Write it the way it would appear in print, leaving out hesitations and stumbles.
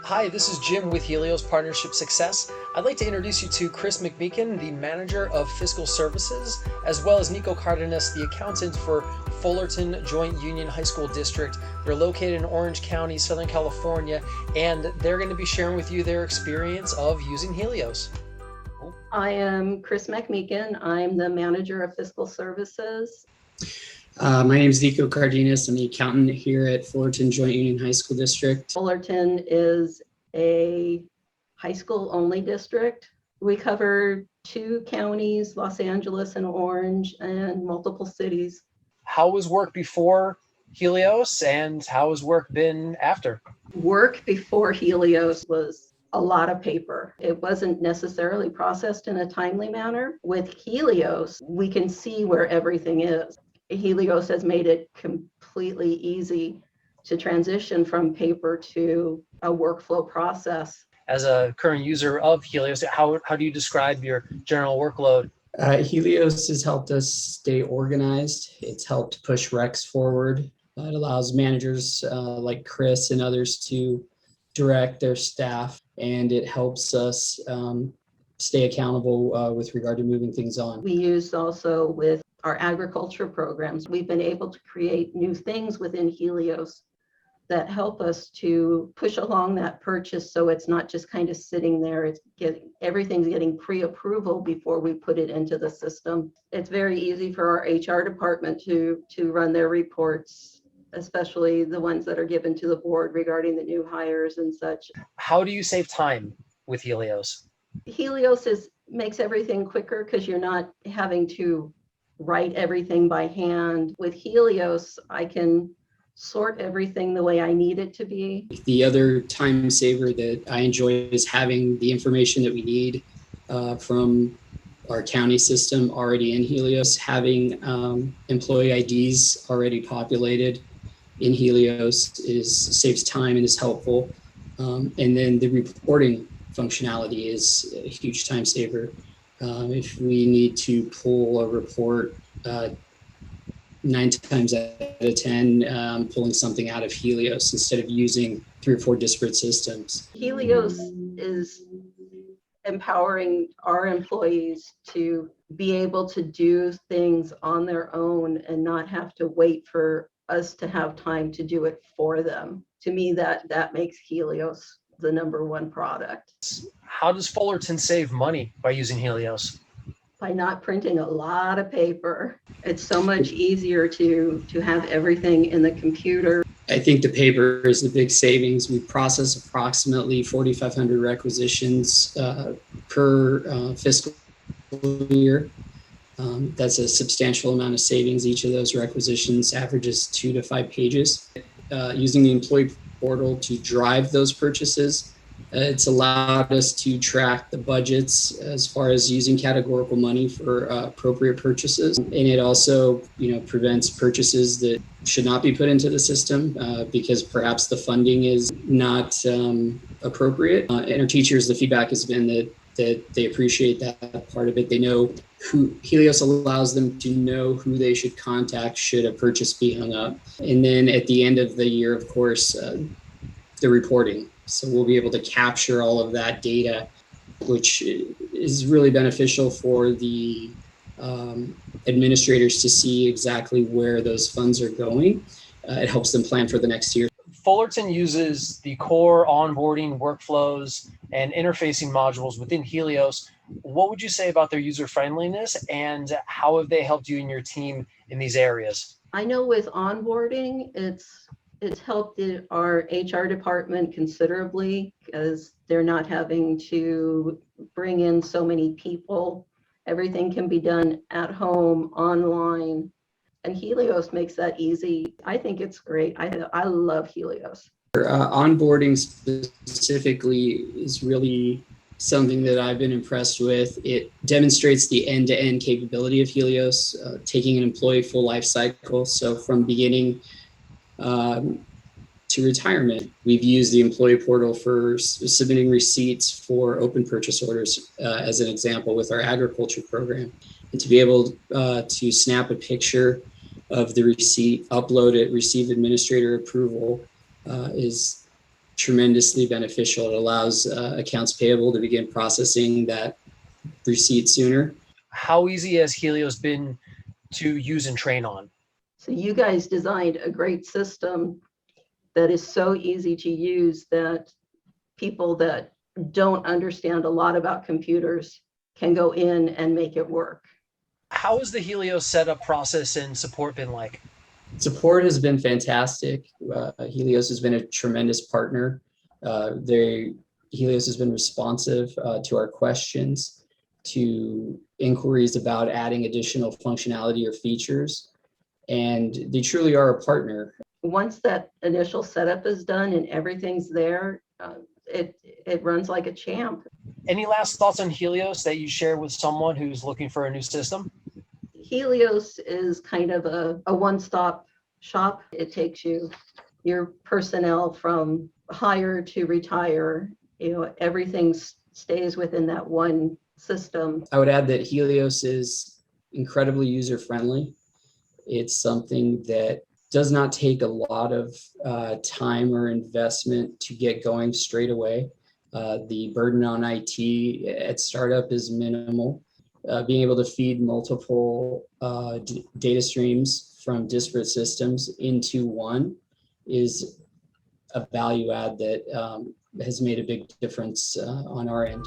Hi, this is Jim with Helios Partnership Success. I'd like to introduce you to Chris McMeekin, the Manager of Fiscal Services, as well as Nico Cardenas, the Accountant for Fullerton Joint Union High School District. They're located in Orange County, Southern California, and they're going to be sharing with you their experience of using Helios. I am Chris McMeekin. I'm the Manager of Fiscal Services. My name is Nico Cardenas. I'm the accountant here at Fullerton Joint Union High School District. Fullerton is a high school only district. We cover 2 counties, Los Angeles and Orange, and multiple cities. How was work before Helios, and how has work been after? Work before Helios was a lot of paper. It wasn't necessarily processed in a timely manner. With Helios, we can see where everything is. Helios has made it completely easy to transition from paper to a workflow process. As a current user of Helios, how do you describe your general workload? Helios has helped us stay organized. It's helped push recs forward. It allows managers like Chris and others to direct their staff, and it helps us stay accountable with regard to moving things on. We use also with our agriculture programs, we've been able to create new things within Helios that help us to push along that purchase, so it's not just kind of sitting there. Everything's getting pre-approval before we put it into the system. It's very easy for our HR department to run their reports, especially the ones that are given to the board regarding the new hires and such. How do you save time with Helios? Helios makes everything quicker because you're not having to write everything by hand. With Helios, I can sort everything the way I need it to be. The other time saver that I enjoy is having the information that we need from our county system already in Helios, having employee IDs already populated in Helios saves time and is helpful. And then the reporting functionality is a huge time saver. If we need to pull a report 9 times out of 10, pulling something out of Helios instead of using 3 or 4 disparate systems. Helios is empowering our employees to be able to do things on their own and not have to wait for us to have time to do it for them. To me, that makes Helios the number 1 product. How does Fullerton save money by using Helios? By not printing a lot of paper. It's so much easier to have everything in the computer. I think the paper is the big savings. We process approximately 4,500 requisitions per fiscal year. That's a substantial amount of savings. Each of those requisitions averages 2 to 5 pages. Using the employee portal to drive those purchases, it's allowed us to track the budgets as far as using categorical money for appropriate purchases. And it also, prevents purchases that should not be put into the system because perhaps the funding is not appropriate. And our teachers, the feedback has been that they appreciate that part of it. They know Helios allows them to know who they should contact should a purchase be hung up. And then at the end of the year, of course, the reporting. So we'll be able to capture all of that data, which is really beneficial for the administrators to see exactly where those funds are going. It helps them plan for the next year. Fullerton uses the core onboarding workflows and interfacing modules within Helios. What would you say about their user friendliness, and how have they helped you and your team in these areas? I know with onboarding, it's helped our HR department considerably because they're not having to bring in so many people. Everything can be done at home, online, and Helios makes that easy. I think it's great. I love Helios. Onboarding specifically is really something that I've been impressed with. It demonstrates the end-to-end capability of Helios, taking an employee full life cycle. So from beginning to retirement. We've used the employee portal for submitting receipts for open purchase orders, as an example, with our agriculture program. And to be able to snap a picture of the receipt, upload it, receive administrator approval is tremendously beneficial. It allows accounts payable to begin processing that receipt sooner. How easy has Helios been to use and train on? So you guys designed a great system that is so easy to use that people that don't understand a lot about computers can go in and make it work. How has the Helios setup process and support been like? Support has been fantastic. Helios has been a tremendous partner. Helios has been responsive to our questions, to inquiries about adding additional functionality or features, and they truly are a partner. Once that initial setup is done and everything's there, it runs like a champ. Any last thoughts on Helios that you share with someone who's looking for a new system? Helios is kind of a one-stop shop. It takes your personnel from hire to retire. Everything stays within that one system. I would add that Helios is incredibly user-friendly. It's something that does not take a lot of time or investment to get going straight away. The burden on IT at startup is minimal. Being able to feed multiple data streams from disparate systems into one is a value add that has made a big difference on our end.